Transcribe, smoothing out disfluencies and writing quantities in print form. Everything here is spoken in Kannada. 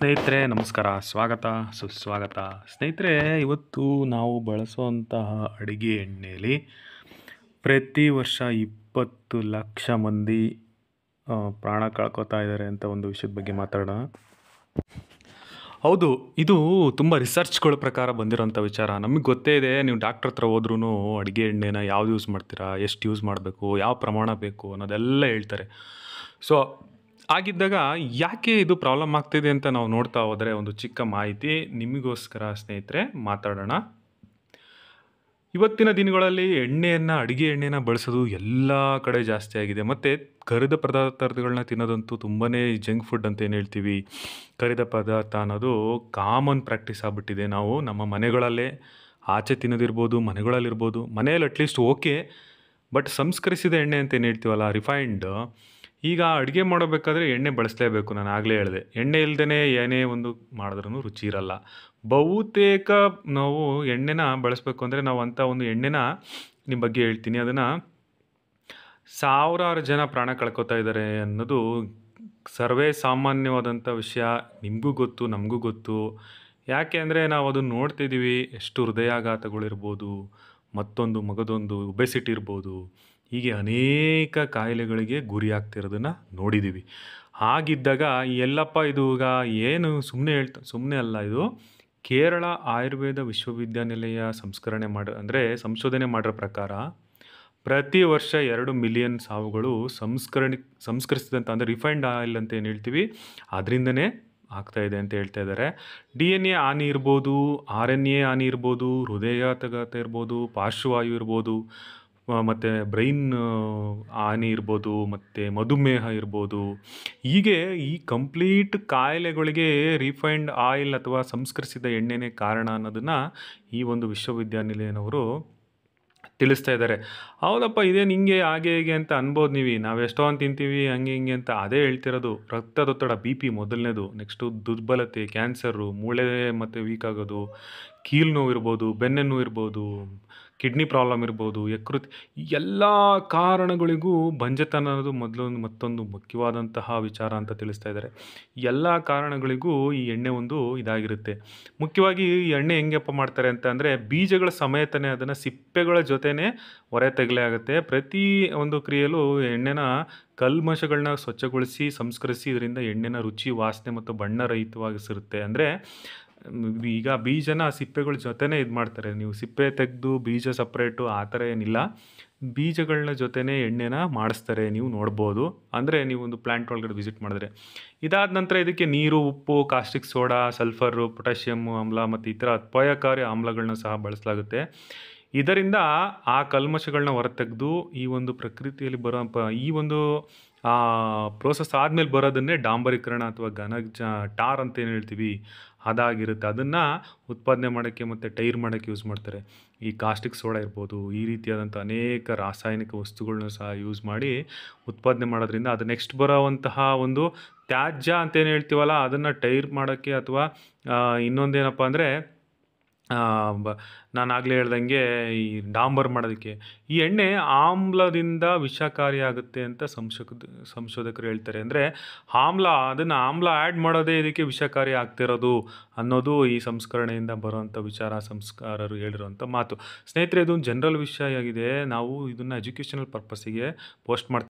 ಸ್ನೇಹಿತರೆ ನಮಸ್ಕಾರ, ಸ್ವಾಗತ ಸುಸ್ವಾಗತ. ಸ್ನೇಹಿತರೆ, ಇವತ್ತು ನಾವು ಬಳಸುವಂತಹ ಅಡುಗೆ ಎಣ್ಣೆಯಲ್ಲಿ ಪ್ರತಿ ವರ್ಷ 20 ಲಕ್ಷ ಮಂದಿ ಪ್ರಾಣ ಕಳ್ಕೊತಾ ಇದ್ದಾರೆ ಅಂತ ಒಂದು ವಿಷಯದ ಬಗ್ಗೆ ಮಾತಾಡೋಣ. ಹೌದು, ಇದು ತುಂಬ ರಿಸರ್ಚ್ಗಳ ಪ್ರಕಾರ ಬಂದಿರೋಂಥ ವಿಚಾರ. ನಮಗೆ ಗೊತ್ತೇ ಇದೆ, ನೀವು ಡಾಕ್ಟ್ರ್ ಹತ್ರ ಹೋದ್ರೂ ಅಡುಗೆ ಎಣ್ಣೆನ ಯಾವ್ದು ಯೂಸ್ ಮಾಡ್ತೀರಾ, ಎಷ್ಟು ಯೂಸ್ ಮಾಡಬೇಕು, ಯಾವ ಪ್ರಮಾಣ ಬೇಕು ಅನ್ನೋದೆಲ್ಲ ಹೇಳ್ತಾರೆ. ಸೊ ಆಗಿದ್ದಾಗ ಯಾಕೆ ಇದು ಪ್ರಾಬ್ಲಮ್ ಆಗ್ತಿದೆ ಅಂತ ನಾವು ನೋಡ್ತಾ ಹೋದರೆ ಒಂದು ಚಿಕ್ಕ ಮಾಹಿತಿ ನಿಮಗೋಸ್ಕರ ಸ್ನೇಹಿತರೆ ಮಾತಾಡೋಣ. ಇವತ್ತಿನ ದಿನಗಳಲ್ಲಿ ಅಡುಗೆ ಎಣ್ಣೆನ ಬಳಸೋದು ಎಲ್ಲ ಕಡೆ ಜಾಸ್ತಿ ಆಗಿದೆ. ಮತ್ತು ಕರಿದ ಪದಾರ್ಥಗಳನ್ನ ತಿನ್ನೋದಂತೂ ತುಂಬಾ ಜಂಕ್ ಫುಡ್ ಅಂತ ಏನು ಹೇಳ್ತೀವಿ, ಕರಿದ ಪದಾರ್ಥ ಅನ್ನೋದು ಕಾಮನ್ ಪ್ರಾಕ್ಟೀಸ್ ಆಗಿಬಿಟ್ಟಿದೆ. ನಾವು ನಮ್ಮ ಮನೆಗಳಲ್ಲೇ ಆಚೆ ತಿನ್ನೋದಿರ್ಬೋದು, ಮನೆಗಳಲ್ಲಿರ್ಬೋದು, ಮನೆಯಲ್ಲಿ ಅಟ್ಲೀಸ್ಟ್ ಓಕೆ, ಬಟ್ ಸಂಸ್ಕರಿಸಿದ ಎಣ್ಣೆ ಅಂತ ಏನು ಹೇಳ್ತೀವಲ್ಲ, ರಿಫೈನ್ಡ್, ಈಗ ಅಡುಗೆ ಮಾಡಬೇಕಾದ್ರೆ ಎಣ್ಣೆ ಬಳಸಲೇಬೇಕು. ನಾನು ಆಗಲೇ ಹೇಳಿದೆ, ಎಣ್ಣೆ ಇಲ್ಲದೇ ಏನೇ ಒಂದು ಮಾಡಿದ್ರೂ ರುಚಿ ಇರಲ್ಲ. ಬಹುತೇಕ ನಾವು ಎಣ್ಣೆನ ಬಳಸಬೇಕು ಅಂದರೆ ನಾವು ಅಂಥ ಒಂದು ಎಣ್ಣೆನ ನಿಮ್ಮ ಬಗ್ಗೆ ಹೇಳ್ತೀನಿ. ಅದನ್ನು ಸಾವಿರಾರು ಜನ ಪ್ರಾಣ ಕಳ್ಕೊತಾ ಇದ್ದಾರೆ ಅನ್ನೋದು ಸರ್ವೇ ಸಾಮಾನ್ಯವಾದಂಥ ವಿಷಯ. ನಿಮಗೂ ಗೊತ್ತು, ನಮಗೂ ಗೊತ್ತು. ಯಾಕೆ ಅಂದರೆ ನಾವು ಅದನ್ನು ನೋಡ್ತಿದ್ದೀವಿ. ಎಷ್ಟು ಹೃದಯಾಘಾತಗಳಿರ್ಬೋದು, ಮಗದೊಂದು ಒಬೆಸಿಟಿ ಇರ್ಬೋದು, ಹೀಗೆ ಅನೇಕ ಕಾಯಿಲೆಗಳಿಗೆ ಗುರಿ ಆಗ್ತಿರೋದನ್ನು ನೋಡಿದ್ದೀವಿ. ಹಾಗಿದ್ದಾಗ ಎಲ್ಲಪ್ಪ ಇದು ಈಗ ಏನು ಸುಮ್ಮನೆ ಅಲ್ಲ. ಇದು ಕೇರಳ ಆಯುರ್ವೇದ ವಿಶ್ವವಿದ್ಯಾನಿಲಯ ಸಂಶೋಧನೆ ಮಾಡಿರೋ ಪ್ರಕಾರ ಪ್ರತಿ ವರ್ಷ 2 ಮಿಲಿಯನ್ ಸಾವುಗಳು ಸಂಸ್ಕರಿಸಿದಂಥ ಅಂದರೆ ರಿಫೈನ್ಡ್ ಆಯಿಲ್ ಅಂತ ಏನು ಹೇಳ್ತೀವಿ ಅದರಿಂದನೇ ಆಗ್ತಾ ಇದೆ ಅಂತ ಹೇಳ್ತಾ ಇದ್ದಾರೆ. DNA ಹಾನಿ ಇರ್ಬೋದು, RNA ಹಾನಿ ಇರ್ಬೋದು, ಹೃದಯಾಘಾತ ಇರ್ಬೋದು, ಪಾರ್ಶ್ವವಾಯು ಇರ್ಬೋದು, ಮತ್ತು ಬ್ರೈನ್ ಹಾನಿ ಇರ್ಬೋದು, ಮತ್ತು ಮಧುಮೇಹ ಇರ್ಬೋದು. ಹೀಗೆ ಈ ಕಂಪ್ಲೀಟ್ ಕಾಯಿಲೆಗಳಿಗೆ ರಿಫೈನ್ಡ್ ಆಯಿಲ್ ಅಥವಾ ಸಂಸ್ಕರಿಸಿದ ಎಣ್ಣೆನೇ ಕಾರಣ ಅನ್ನೋದನ್ನು ಈ ಒಂದು ವಿಶ್ವವಿದ್ಯಾನಿಲಯನವರು ತಿಳಿಸ್ತಾ ಇದ್ದಾರೆ. ಹೌದಪ್ಪ, ಇದೇನು ಹಿಂಗೆ ಹಾಗೆ ಹೀಗೆ ಅಂತ ಅನ್ಬೋದು ನೀವು. ನಾವು ಎಷ್ಟೋ ಅಂತ ತಿಂತೀವಿ ಹಂಗೆ ಹಿಂಗೆ ಅಂತ. ಅದೇ ಹೇಳ್ತಿರೋದು, ರಕ್ತದೊತ್ತಡ BP ಮೊದಲನೇದು, ನೆಕ್ಸ್ಟು ದುರ್ಬಲತೆ, ಕ್ಯಾನ್ಸರು, ಮೂಳೆ ಮತ್ತು ವೀಕ್ ಆಗೋದು, ಕೀಲು ನೋವು ಇರ್ಬೋದು, ಬೆನ್ನು ನೋವು ಇರ್ಬೋದು, ಕಿಡ್ನಿ ಪ್ರಾಬ್ಲಮ್ ಇರ್ಬೋದು, ಯಕೃತ್, ಎಲ್ಲ ಕಾರಣಗಳಿಗೂ ಬಂಜೆತನ ಅನ್ನೋದು ಮತ್ತೊಂದು ಮುಖ್ಯವಾದಂತಹ ವಿಚಾರ ಅಂತ ತಿಳಿಸ್ತಾ ಇದ್ದಾರೆ. ಎಲ್ಲ ಕಾರಣಗಳಿಗೂ ಈ ಎಣ್ಣೆ ಒಂದು ಇದಾಗಿರುತ್ತೆ. ಮುಖ್ಯವಾಗಿ ಈ ಎಣ್ಣೆ ಹೆಂಗಪ್ಪ ಮಾಡ್ತಾರೆ ಅಂತ ಅಂದರೆ ಬೀಜಗಳ ಸಮೇತನೇ ಅದನ್ನು ಸಿಪ್ಪೆಗಳ ಜೊತೆನೇ ಹೊರ ತೆಗಲೇ ಆಗುತ್ತೆ. ಪ್ರತಿ ಒಂದು ಕ್ರಿಯೆಯಲ್ಲೂ ಎಣ್ಣೆನ ಕಲ್ಮಶಗಳನ್ನ ಸ್ವಚ್ಛಗೊಳಿಸಿ ಸಂಸ್ಕರಿಸಿ ಇದರಿಂದ ಎಣ್ಣೆನ ರುಚಿ, ವಾಸನೆ ಮತ್ತು ಬಣ್ಣರಹಿತವಾಗಿಸಿರುತ್ತೆ. ಅಂದರೆ ಈಗ ಬೀಜನ ಸಿಪ್ಪೆಗಳ ಜೊತೆನೇ ಇದು ಮಾಡ್ತಾರೆ. ನೀವು ಸಿಪ್ಪೆ ತೆಗೆದು ಬೀಜ ಸಪ್ರೇಟು ಆ ಥರ ಏನಿಲ್ಲ, ಬೀಜಗಳನ್ನ ಜೊತೆನೇ ಎಣ್ಣೆನ ಮಾಡಿಸ್ತಾರೆ. ನೀವು ನೋಡ್ಬೋದು, ಅಂದರೆ ನೀವು ಒಂದು ಪ್ಲ್ಯಾಂಟ್ ಒಳಗಡೆ ವಿಸಿಟ್ ಮಾಡಿದ್ರೆ. ಇದಾದ ನಂತರ ಇದಕ್ಕೆ ನೀರು, ಉಪ್ಪು, ಕಾಸ್ಟಿಕ್ ಸೋಡಾ, ಸಲ್ಫರು, ಪೊಟ್ಯಾಷಿಯಮ್ ಆಮ್ಲ ಮತ್ತು ಇತರ ಅಪಾಯಕಾರಿ ಆಮ್ಲಗಳನ್ನ ಸಹ ಬಳಸಲಾಗುತ್ತೆ. ಇದರಿಂದ ಆ ಕಲ್ಮಶಗಳನ್ನ ಹೊರತೆಗೆದು ಈ ಒಂದು ಪ್ರಕೃತಿಯಲ್ಲಿ ಬರೋ ಈ ಒಂದು ಪ್ರೋಸೆಸ್ ಆದಮೇಲೆ ಬರೋದನ್ನೇ ಡಾಂಬರೀಕರಣ ಅಥವಾ ಟಾರ್ ಅಂತ ಏನು ಹೇಳ್ತೀವಿ ಅದಾಗಿರುತ್ತೆ. ಅದನ್ನು ಉತ್ಪಾದನೆ ಮಾಡೋಕ್ಕೆ ಮತ್ತು ಟೈರ್ ಮಾಡೋಕ್ಕೆ ಯೂಸ್ ಮಾಡ್ತಾರೆ. ಈ ಕಾಸ್ಟಿಕ್ ಸೋಡಾ ಇರ್ಬೋದು, ಈ ರೀತಿಯಾದಂಥ ಅನೇಕ ರಾಸಾಯನಿಕ ವಸ್ತುಗಳನ್ನ ಸಹ ಯೂಸ್ ಮಾಡಿ ಉತ್ಪಾದನೆ ಮಾಡೋದ್ರಿಂದ ಅದು ನೆಕ್ಸ್ಟ್ ಬರೋವಂತಹ ಒಂದು ತ್ಯಾಜ್ಯ ಅಂತೇನು ಹೇಳ್ತೀವಲ್ಲ ಅದನ್ನು ಟೈರ್ ಮಾಡೋಕ್ಕೆ ಅಥವಾ ಇನ್ನೊಂದೇನಪ್ಪ ಅಂದರೆ ನಾನು ಆಗಲೇ ಹೇಳ್ದಂಗೆ ಈ ಡಾಂಬರ್ ಮಾಡೋದಕ್ಕೆ ಈ ಎಣ್ಣೆ ಆಮ್ಲದಿಂದ ವಿಷಕಾರಿಯಾಗುತ್ತೆ ಅಂತ ಸಂಶೋಧಕರು ಹೇಳ್ತಾರೆ. ಅಂದರೆ ಆಮ್ಲ ಆ್ಯಡ್ ಮಾಡೋದೇ ಇದಕ್ಕೆ ವಿಷಕಾರಿ ಆಗ್ತಿರೋದು ಅನ್ನೋದು ಈ ಸಂಸ್ಕರಣೆಯಿಂದ ಬರುವಂಥ ವಿಚಾರ, ಸಂಸ್ಕಾರರು ಹೇಳಿರುವಂಥ ಮಾತು. ಸ್ನೇಹಿತರೆ, ಇದು ಜನರಲ್ ವಿಷಯ ಆಗಿದೆ. ನಾವು ಇದನ್ನು ಎಜುಕೇಷನಲ್ ಪರ್ಪಸ್ಸಿಗೆ ಪೋಸ್ಟ್ ಮಾಡ್ತೀವಿ.